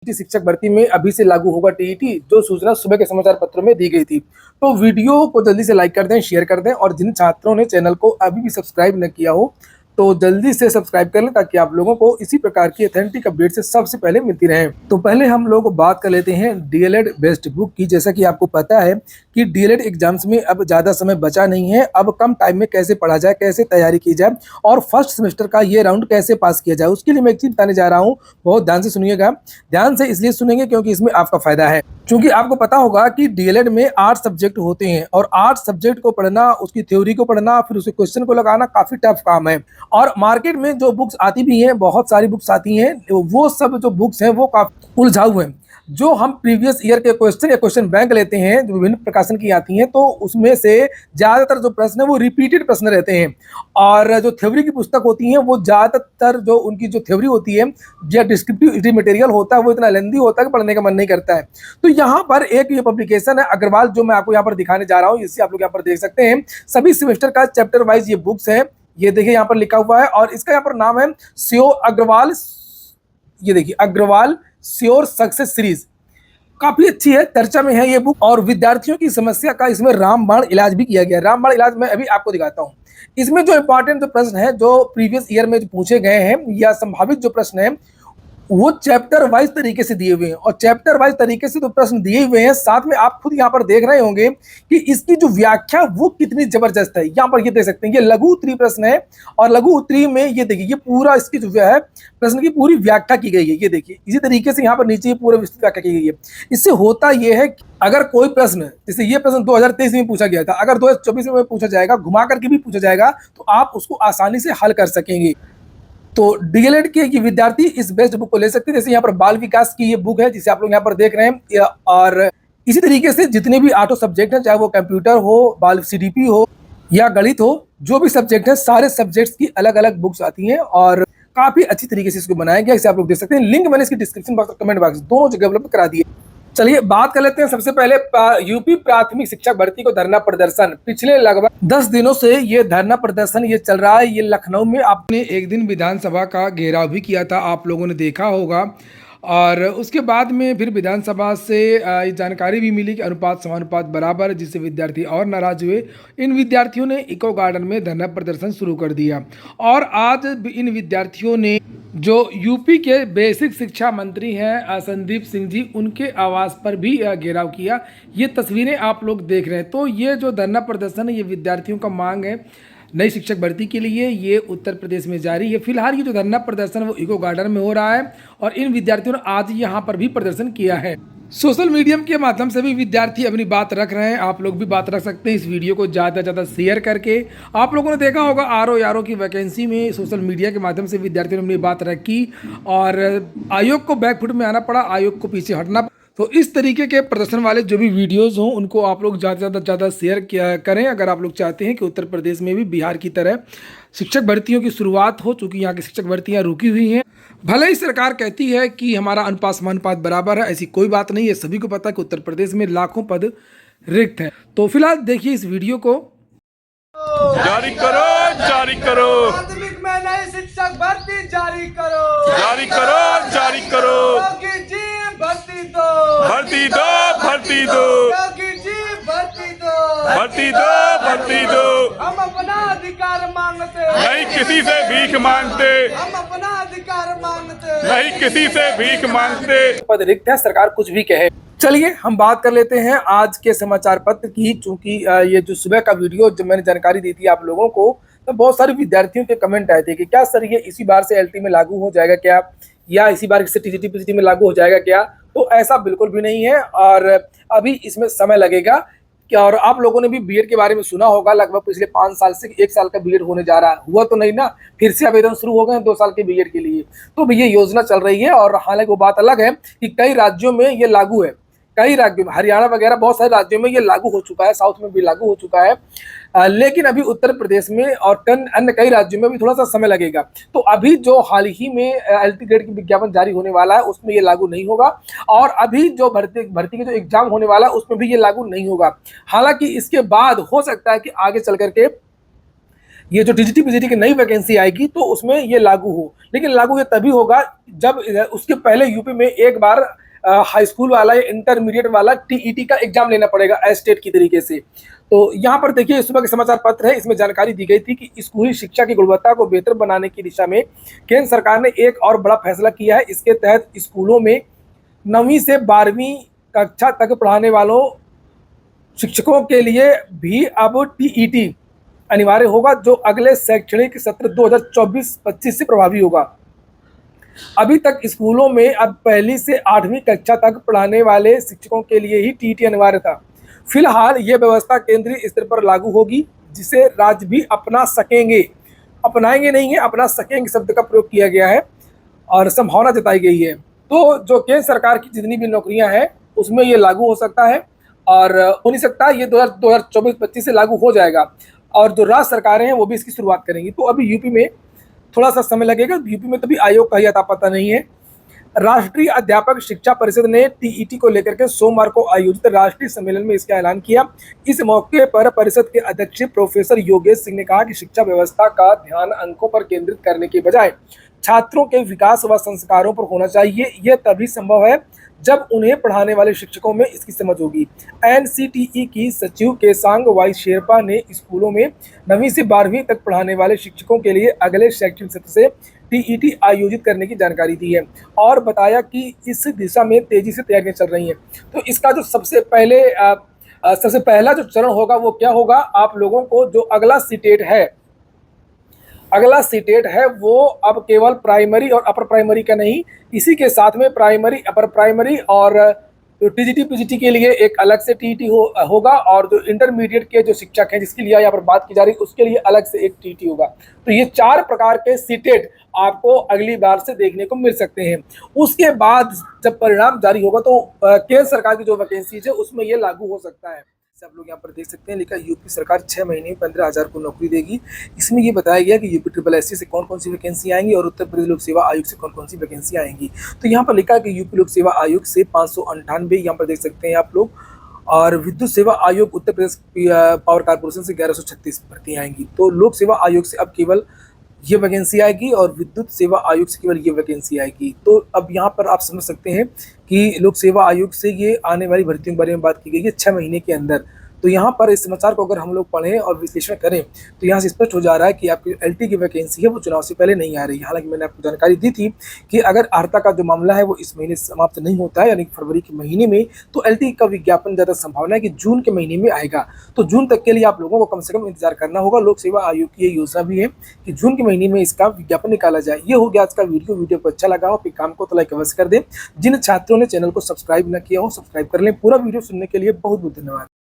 शिक्षक भर्ती में अभी से लागू होगा टीईटी, जो सूचना सुबह के समाचार पत्रों में दी गई थी। तो वीडियो को जल्दी से लाइक कर दें, शेयर कर दें और जिन छात्रों ने चैनल को अभी भी सब्सक्राइब न किया हो तो जल्दी से सब्सक्राइब कर लें, ताकि आप लोगों को इसी प्रकार की ऑथेंटिक अपडेट से सबसे पहले मिलती रहे। तो पहले हम लोग बात कर लेते हैं डीएलएड बेस्ड बुक की। जैसा कि आपको पता है कि डीएलएड एग्जाम्स में अब ज़्यादा समय बचा नहीं है। अब कम टाइम में कैसे पढ़ा जाए, कैसे तैयारी की जाए और फर्स्ट सेमेस्टर का ये राउंड कैसे पास किया जाए, उसके लिए मैं एक चीज़ बताने जा रहा हूँ। बहुत ध्यान से सुनिएगा। ध्यान से इसलिए सुनेंगे क्योंकि इसमें आपका फायदा है। क्योंकि आपको पता होगा कि डीएलएड में 8 सब्जेक्ट होते हैं और 8 सब्जेक्ट को पढ़ना, उसकी थ्योरी को पढ़ना, फिर उसके क्वेश्चन को लगाना काफ़ी टफ काम है। और मार्केट में जो बुक्स आती भी हैं, बहुत सारी बुक्स आती हैं, वो सब जो बुक्स हैं वो काफ़ी उलझाऊ हैं। जो हम प्रीवियस ईयर के क्वेश्चन या क्वेश्चन बैंक लेते हैं, जो विभिन्न प्रकाशन की आती हैं, तो उसमें से ज़्यादातर जो प्रश्न है वो रिपीटेड प्रश्न रहते हैं। और जो थ्योरी की पुस्तक होती हैं वो ज़्यादातर जो उनकी जो थ्योरी होती है या डिस्क्रिप्टिव मटेरियल होता है वो इतना लेंदी होता है कि पढ़ने का मन नहीं करता है। तो यहाँ पर एक ये पब्लिकेशन है अग्रवाल, जो मैं आपको यहाँ पर दिखाने जा रहा हूँ। इससे आप लोग यहाँ पर देख सकते हैं सभी सेमेस्टर का चैप्टर वाइज ये बुक्स है। ये देखिए यहाँ पर लिखा हुआ है और इसका यहाँ पर नाम है श्योर अग्रवाल। ये देखिए अग्रवाल श्योर सक्सेस सीरीज, काफी अच्छी है, चर्चा में है ये बुक। और विद्यार्थियों की समस्या का इसमें रामबाण इलाज भी किया गया। रामबाण इलाज मैं अभी आपको दिखाता हूँ। इसमें जो इंपॉर्टेंट जो प्रश्न है, जो प्रीवियस ईयर में जो पूछे गए हैं या संभावित जो प्रश्न है, वो चैप्टर वाइज तरीके से दिए हुए हैं। और चैप्टर वाइज तरीके से तो प्रश्न दिए हुए हैं, साथ में आप खुद यहाँ पर देख रहे होंगे कि इसकी जो व्याख्या वो कितनी जबरदस्त है। यहाँ पर ये देख सकते हैं, ये लघु उत्तरीय प्रश्न है और लघु उत्तरीय में ये देखिए ये पूरा इसकी जो है प्रश्न की पूरी व्याख्या की गई है। ये देखिए इसी तरीके से यहाँ पर नीचे पूरा विस्तृत व्याख्या की गई है। इससे होता यह है कि अगर कोई प्रश्न, जैसे ये प्रश्न 2023 में पूछा गया था, अगर 2024 में पूछा जाएगा, घुमा करके भी पूछा जाएगा, तो आप उसको आसानी से हल कर सकेंगे। तो डीएलएड के विद्यार्थी इस बेस्ट बुक को ले सकते हैं। जैसे यहाँ पर बाल विकास की ये बुक है जिसे आप लोग यहाँ पर देख रहे हैं। और इसी तरीके से जितने भी 8 सब्जेक्ट हैं, चाहे वो कंप्यूटर हो, बाल सीडीपी हो या गणित हो, जो भी सब्जेक्ट है, सारे सब्जेक्ट्स की अलग अलग बुक्स आती हैं और काफी अच्छी तरीके से इसको बनाया गया। इसे आप लोग देख सकते हैं। लिंक मैंने इसकी डिस्क्रिप्शन बॉक्स और कमेंट बॉक्स दोनों जगह उपलब्ध करा दिए। चलिए बात कर लेते हैं सबसे पहले यूपी प्राथमिक शिक्षक भर्ती को धरना प्रदर्शन। पिछले लगभग 10 दिनों से ये धरना प्रदर्शन ये चल रहा है। ये लखनऊ में आपने एक दिन विधानसभा का घेराव भी किया था, आप लोगों ने देखा होगा। और उसके बाद में फिर विधानसभा से ये जानकारी भी मिली कि अनुपात समानुपात बराबर, जिससे विद्यार्थी और नाराज हुए। इन विद्यार्थियों ने इको गार्डन में धरना प्रदर्शन शुरू कर दिया। और आज इन विद्यार्थियों ने जो यूपी के बेसिक शिक्षा मंत्री हैं संदीप सिंह जी, उनके आवास पर भी घेराव किया। ये तस्वीरें आप लोग देख रहे हैं। तो ये जो धरना प्रदर्शन है, ये विद्यार्थियों का मांग है नई शिक्षक भर्ती के लिए, ये उत्तर प्रदेश में जारी है। फिलहाल ये जो धरना प्रदर्शन है वो इको गार्डन में हो रहा है और इन विद्यार्थियों ने आज यहाँ पर भी प्रदर्शन किया है। सोशल मीडिया के माध्यम से भी विद्यार्थी अपनी बात रख रहे हैं। आप लोग भी बात रख सकते हैं इस वीडियो को ज़्यादा से ज़्यादा शेयर करके। आप लोगों ने देखा होगा आरओ की वैकेंसी में सोशल मीडिया के माध्यम से विद्यार्थियों ने अपनी बात रखी और आयोग को बैकफुट में आना पड़ा, आयोग को पीछे हटना। तो इस तरीके के प्रदर्शन वाले जो भी वीडियोस हों उनको आप लोग ज़्यादा शेयर किया करें, अगर आप लोग चाहते हैं कि उत्तर प्रदेश में भी बिहार की तरह शिक्षक भर्तियों की शुरुआत हो। चूँकि यहाँ की शिक्षक भर्तियाँ रुकी हुई हैं। भले ही सरकार कहती है कि हमारा अनुपात समानुपात बराबर है, ऐसी कोई बात नहीं है। सभी को पता है कि उत्तर प्रदेश में लाखों पद रिक्त हैं। तो फिलहाल देखिए इस वीडियो को। जारी करो, जारी करो, प्राथमिक में नई शिक्षक भर्ती जारी करो, जारी करो, जारी करो। योगी जी भर्ती दो, भर्ती दो, भर्ती दो, योगी जी भर्ती दो, भर्ती दो, भर्ती दो। हम अपना अधिकार मांगते, नहीं किसी से भीख मांगते, हम अपना अधिकार मांगते, नहीं किसी से भीख मांगते। पद रिक्त है, सरकार कुछ भी कहे। चलिए हम बात कर लेते हैं आज के समाचार पत्र की। चूंकि ये जो सुबह का वीडियो जब मैंने जानकारी दी थी आप लोगों को, तो बहुत सारे विद्यार्थियों के कमेंट आए थे कि क्या सर ये इसी बार से एलटी में लागू हो जाएगा क्या, या इसी बार से टीजीटी पीजीटी में लागू हो जाएगा क्या। तो ऐसा बिल्कुल भी नहीं है और अभी इसमें समय लगेगा। क्या और आप लोगों ने भी बीएड के बारे में सुना होगा, लगभग पिछले 5 साल से 1 साल का बीएड होने जा रहा है। हुआ तो नहीं ना, फिर से आवेदन शुरू हो गए 2 साल के बीएड के लिए। तो ये योजना चल रही है और हालांकि वो बात अलग है कि कई राज्यों में ये लागू है, कई राज्यों में, हरियाणा वगैरह बहुत सारे राज्यों में ये लागू हो चुका है, साउथ में भी लागू हो चुका है। लेकिन अभी उत्तर प्रदेश में और अन्य कई राज्यों में भी थोड़ा सा समय लगेगा। तो अभी जो हाल ही में एलटी ग्रेड की विज्ञापन जारी होने वाला है उसमें ये लागू नहीं होगा और अभी जो भर्ती के जो एग्जाम होने वाला है उसमें भी ये लागू नहीं होगा। हालांकि इसके बाद हो सकता है कि आगे चल करके ये जो टीजीटी पीजीटी की नई वैकेंसी आएगी तो उसमें ये लागू हो, लेकिन लागू ये तभी होगा जब उसके पहले यूपी में एक बार हाई स्कूल वाला या इंटरमीडिएट वाला टीईटी का एग्जाम लेना पड़ेगा स्टेट की तरीके से। तो यहाँ पर देखिए सुबह के समाचार पत्र है, इसमें जानकारी दी गई थी कि स्कूली शिक्षा की गुणवत्ता को बेहतर बनाने की दिशा में केंद्र सरकार ने एक और बड़ा फैसला किया है। इसके तहत स्कूलों में 9वीं से 12वीं कक्षा तक पढ़ाने वालों शिक्षकों के लिए भी अब टीईटी अनिवार्य होगा, जो अगले शैक्षणिक सत्र 2024-25 से प्रभावी होगा। अभी तक स्कूलों में अब 1ली से 8वीं कक्षा तक पढ़ाने वाले शिक्षकों के लिए ही टीईटी अनिवार्य था। फिलहाल ये व्यवस्था केंद्रीय स्तर पर लागू होगी, जिसे राज्य भी अपना सकेंगे, अपनाएंगे नहीं है, अपना सकेंगे शब्द का प्रयोग किया गया है और संभावना जताई गई है। तो जो केंद्र सरकार की जितनी भी नौकरियां हैं उसमें ये लागू हो सकता है और हो नहीं सकता ये 2024-25 से लागू हो जाएगा और जो राज्य सरकारें हैं वो भी इसकी शुरुआत करेंगी। तो अभी यूपी में थोड़ा सा समय लगेगा, यूपी में तभी आयोग का ही अता पता नहीं है। राष्ट्रीय अध्यापक शिक्षा परिषद ने टीईटी को लेकर के सोमवार को आयोजित राष्ट्रीय सम्मेलन में इसका ऐलान किया। इस मौके पर परिषद के अध्यक्ष प्रोफेसर योगेश सिंह ने कहा कि शिक्षा व्यवस्था का ध्यान अंकों पर केंद्रित करने के बजाय छात्रों के विकास व संस्कारों पर होना चाहिए। यह तभी संभव है जब उन्हें पढ़ाने वाले शिक्षकों में इसकी समझ होगी। एनसीटीई की सचिव केसांग वाई शेरपा ने स्कूलों में 9वीं से 12वीं तक पढ़ाने वाले शिक्षकों के लिए अगले शैक्षणिक सत्र से टीईटी आयोजित करने की जानकारी दी है और बताया कि इस दिशा में तेजी से तैयारियां चल रही हैं। तो इसका जो सबसे पहला जो चरण होगा वो क्या होगा, आप लोगों को जो अगला सीटेट है वो अब केवल प्राइमरी और अपर प्राइमरी का नहीं, इसी के साथ में प्राइमरी, अपर प्राइमरी और टीजीटी पीजीटी के लिए एक अलग से टीईटी होगा और जो इंटरमीडिएट के जो शिक्षक हैं जिसके लिए यहाँ पर बात की जा रही है उसके लिए अलग से एक टीईटी होगा। तो ये 4 प्रकार के सीटेट आपको अगली बार से देखने को मिल सकते हैं। उसके बाद जब परिणाम जारी होगा तो केंद्र सरकार की जो वैकेंसीज है उसमें ये लागू हो सकता है। आप लोग यहाँ पर देख सकते हैं लिखा यूपी सरकार 6 महीने में 15,000 को नौकरी देगी। इसमें ये बताया गया कि यूपी SSSC से कौन कौन सी वैकेंसी आएंगी और उत्तर प्रदेश लोक सेवा आयोग से कौन कौन सी वैकेंसी आएंगी। तो यहाँ पर लिखा है कि यूपी लोक सेवा आयोग से 598 यहाँ पर देख सकते हैं आप लोग, और विद्युत सेवा आयोग उत्तर प्रदेश पावर कारपोरेशन से 1136 भर्ती आएंगी। तो लोक सेवा आयोग से अब केवल ये वैकेंसी आएगी और विद्युत सेवा आयोग से केवल ये वैकेंसी आएगी। तो अब यहाँ पर आप समझ सकते हैं कि लोक सेवा आयोग से ये आने वाली भर्तियों के बारे में बात की गई है 6 महीने के अंदर। तो यहाँ पर इस समाचार को अगर हम लोग पढ़ें और विश्लेषण करें तो यहाँ से स्पष्ट हो जा रहा है कि आपकी एलटी की वैकेंसी है वो चुनाव से पहले नहीं आ रही। हालांकि मैंने आपको जानकारी दी थी कि अगर अर्हता का जो मामला है वो इस महीने समाप्त नहीं होता है, यानी फरवरी के महीने में, तो एलटी का विज्ञापन ज़्यादा संभावना है कि जून के महीने में आएगा। तो जून तक के लिए आप लोगों को कम से कम इंतजार करना होगा। लोक सेवा आयोग की ये योजना भी है कि जून के महीने में इसका विज्ञापन निकाला जाए। ये हो गया आज का वीडियो को अच्छा लगा हो अपने काम को तो लाइक अवश्य कर दें। जिन छात्रों ने चैनल को सब्सक्राइब न किया हो सब्सक्राइब कर लें। पूरा वीडियो सुनने के लिए बहुत बहुत धन्यवाद।